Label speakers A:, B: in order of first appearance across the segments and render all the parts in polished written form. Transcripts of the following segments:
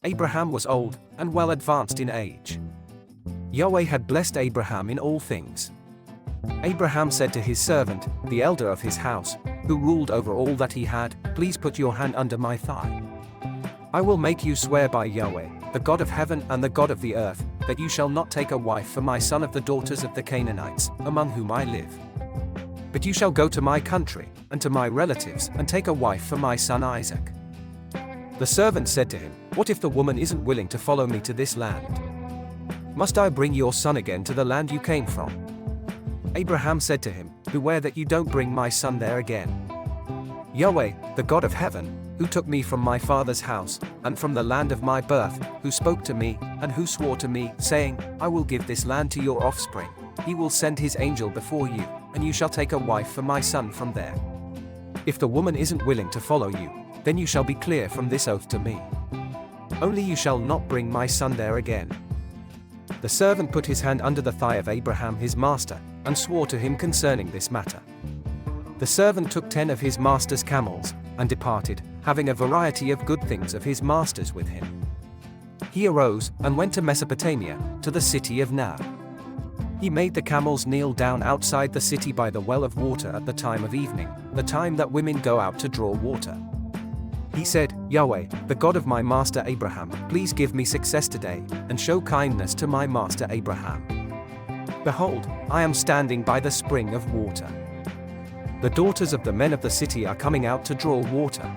A: Abraham was old and well advanced in age. Yahweh had blessed Abraham in all things. Abraham said to his servant, the elder of his house, who ruled over all that he had, "Please put your hand under my thigh. I will make you swear by Yahweh, the God of heaven and the God of the earth, that you shall not take a wife for my son of the daughters of the Canaanites, among whom I live. But you shall go to my country, and to my relatives, and take a wife for my son Isaac." The servant said to him, "What if the woman isn't willing to follow me to this land? Must I bring your son again to the land you came from?" Abraham said to him, "Beware that you don't bring my son there again. Yahweh, the God of heaven, who took me from my father's house, and from the land of my birth, who spoke to me, and who swore to me, saying, 'I will give this land to your offspring,' he will send his angel before you, and you shall take a wife for my son from there. If the woman isn't willing to follow you, then you shall be clear from this oath to me. Only you shall not bring my son there again." The servant put his hand under the thigh of Abraham his master, and swore to him concerning this matter. The servant took 10 of his master's camels, and departed, having a variety of good things of his master's with him. He arose, and went to Mesopotamia, to the city of Nar. He made the camels kneel down outside the city by the well of water at the time of evening, the time that women go out to draw water. He said, "Yahweh, the God of my master Abraham, please give me success today, and show kindness to my master Abraham. Behold, I am standing by the spring of water. The daughters of the men of the city are coming out to draw water.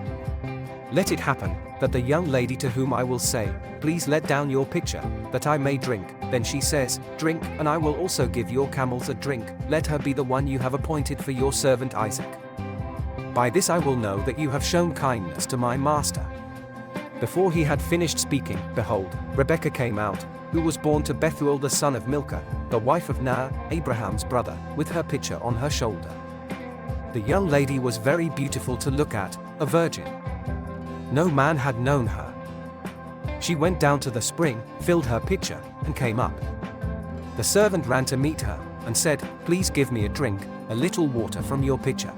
A: Let it happen, that the young lady to whom I will say, 'Please let down your pitcher, that I may drink,' then she says, 'Drink, and I will also give your camels a drink,' let her be the one you have appointed for your servant Isaac. By this I will know that you have shown kindness to my master." Before he had finished speaking, behold, Rebekah came out, who was born to Bethuel the son of Milcah, the wife of Nahor, Abraham's brother, with her pitcher on her shoulder. The young lady was very beautiful to look at, a virgin. No man had known her. She went down to the spring, filled her pitcher, and came up. The servant ran to meet her, and said, "Please give me a drink, a little water from your pitcher."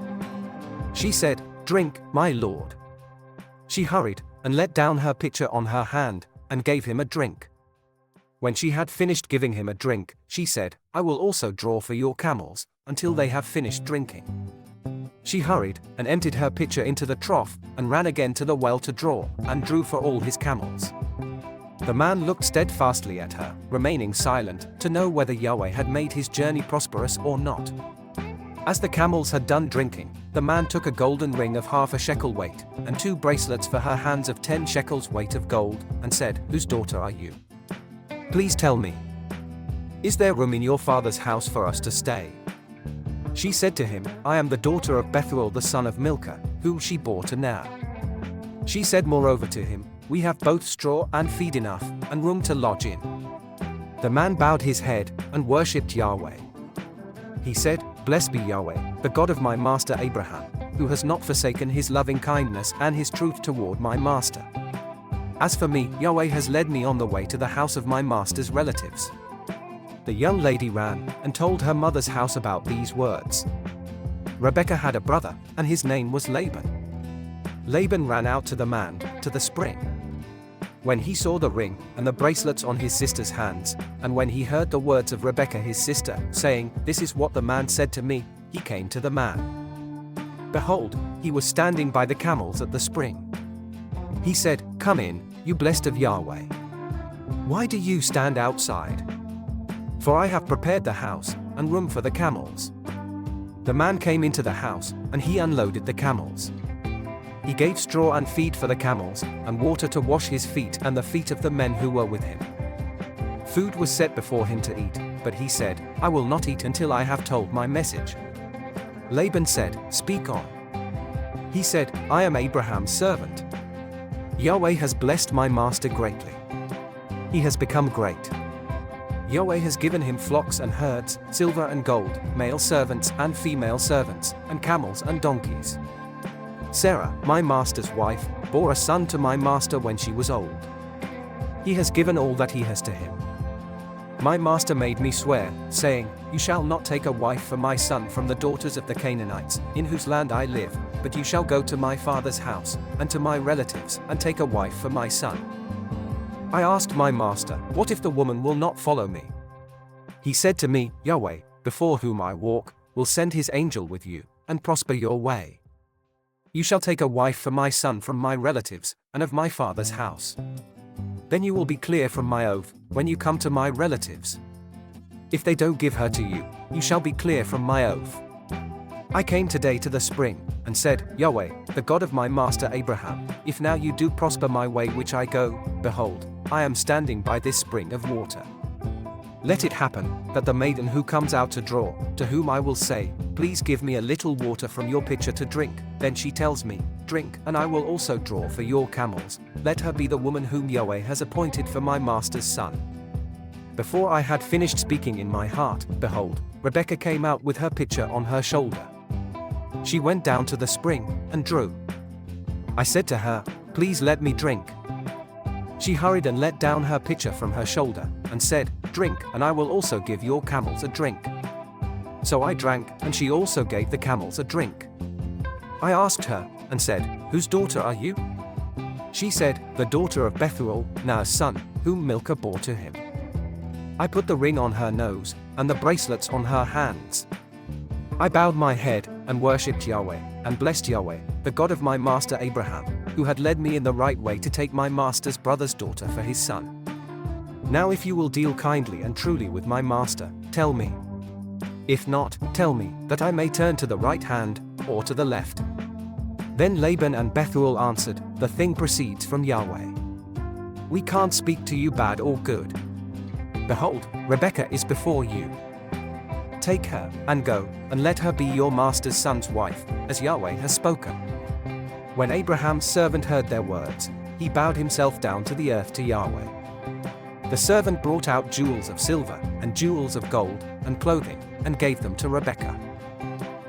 A: She said, "Drink, my lord." She hurried, and let down her pitcher on her hand, and gave him a drink. When she had finished giving him a drink, she said, "I will also draw for your camels, until they have finished drinking." She hurried, and emptied her pitcher into the trough, and ran again to the well to draw, and drew for all his camels. The man looked steadfastly at her, remaining silent, to know whether Yahweh had made his journey prosperous or not. As the camels had done drinking, the man took a golden ring of 1/2 shekel weight, and 2 bracelets for her hands of 10 shekels weight of gold, and said, "Whose daughter are you? Please tell me. Is there room in your father's house for us to stay?" She said to him, "I am the daughter of Bethuel the son of Milcah, whom she bore to Nahor." She said moreover to him, "We have both straw and feed enough, and room to lodge in." The man bowed his head, and worshipped Yahweh. He said, "Blessed be Yahweh, the God of my master Abraham, who has not forsaken his loving kindness and his truth toward my master. As for me, Yahweh has led me on the way to the house of my master's relatives." The young lady ran, and told her mother's house about these words. Rebekah had a brother, and his name was Laban. Laban ran out to the man, to the spring. When he saw the ring, and the bracelets on his sister's hands, and when he heard the words of Rebekah his sister, saying, "This is what the man said to me," he came to the man. Behold, he was standing by the camels at the spring. He said, "Come in, you blessed of Yahweh. Why do you stand outside? For I have prepared the house, and room for the camels." The man came into the house, and he unloaded the camels. He gave straw and feed for the camels, and water to wash his feet and the feet of the men who were with him. Food was set before him to eat, but he said, "I will not eat until I have told my message." Laban said, "Speak on." He said, "I am Abraham's servant. Yahweh has blessed my master greatly. He has become great. Yahweh has given him flocks and herds, silver and gold, male servants and female servants, and camels and donkeys. Sarah, my master's wife, bore a son to my master when she was old. He has given all that he has to him. My master made me swear, saying, 'You shall not take a wife for my son from the daughters of the Canaanites, in whose land I live, but you shall go to my father's house, and to my relatives, and take a wife for my son.' I asked my master, what if the woman will not follow me? He said to me, Yahweh, before whom I walk, will send his angel with you, and prosper your way. You shall take a wife for my son from my relatives, and of my father's house. Then you will be clear from my oath, when you come to my relatives. If they don't give her to you, you shall be clear from my oath. I came today to the spring, and said, Yahweh, the God of my master Abraham, if now you do prosper my way which I go, behold, I am standing by this spring of water. Let it happen, that the maiden who comes out to draw, to whom I will say, please give me a little water from your pitcher to drink, then she tells me, drink, and I will also draw for your camels, let her be the woman whom Yahweh has appointed for my master's son. Before I had finished speaking in my heart, behold, Rebekah came out with her pitcher on her shoulder. She went down to the spring, and drew. I said to her, please let me drink. She hurried and let down her pitcher from her shoulder, and said, drink, and I will also give your camels a drink. So I drank, and she also gave the camels a drink. I asked her, and said, whose daughter are you? She said, the daughter of Bethuel, Naar's son, whom Milcah bore to him. I put the ring on her nose, and the bracelets on her hands. I bowed my head, and worshipped Yahweh, and blessed Yahweh, the God of my master Abraham, who had led me in the right way to take my master's brother's daughter for his son. Now if you will deal kindly and truly with my master, tell me. If not, tell me, that I may turn to the right hand, or to the left. Then Laban and Bethuel answered, the thing proceeds from Yahweh. We can't speak to you bad or good. Behold, Rebekah is before you. Take her, and go, and let her be your master's son's wife, as Yahweh has spoken. When Abraham's servant heard their words, he bowed himself down to the earth to Yahweh. The servant brought out jewels of silver, and jewels of gold, and clothing, and gave them to Rebekah.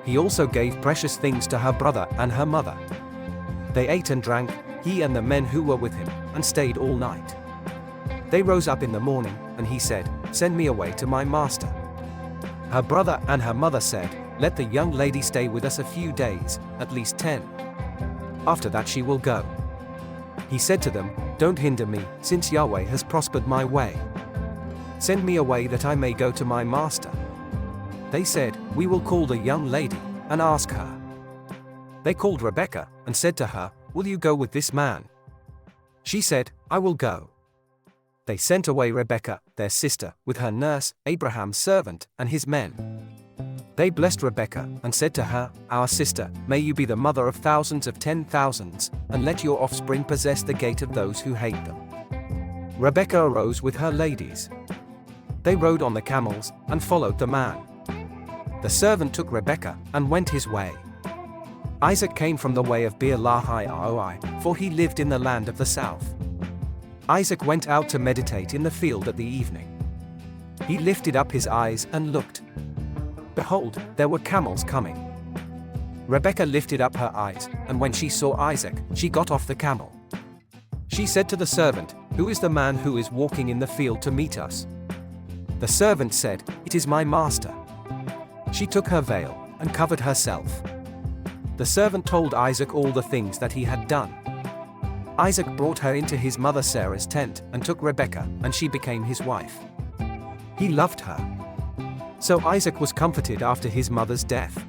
A: He also gave precious things to her brother and her mother. They ate and drank, he and the men who were with him, and stayed all night. They rose up in the morning, and he said, send me away to my master. Her brother and her mother said, let the young lady stay with us a few days, at least 10. After that she will go. He said to them, don't hinder me, since Yahweh has prospered my way. Send me away that I may go to my master. They said, we will call the young lady, and ask her. They called Rebekah, and said to her, will you go with this man? She said, I will go. They sent away Rebekah, their sister, with her nurse, Abraham's servant, and his men. They blessed Rebekah, and said to her, our sister, may you be the mother of thousands of 10,000s, and let your offspring possess the gate of those who hate them. Rebekah arose with her ladies. They rode on the camels, and followed the man. The servant took Rebekah, and went his way. Isaac came from the way of Beer-lahai-roi, for he lived in the land of the south. Isaac went out to meditate in the field at the evening. He lifted up his eyes and looked. Behold, there were camels coming. Rebekah lifted up her eyes, and when she saw Isaac, she got off the camel. She said to the servant, who is the man who is walking in the field to meet us? The servant said, it is my master. She took her veil, and covered herself. The servant told Isaac all the things that he had done. Isaac brought her into his mother Sarah's tent, and took Rebekah, and she became his wife. He loved her. So Isaac was comforted after his mother's death.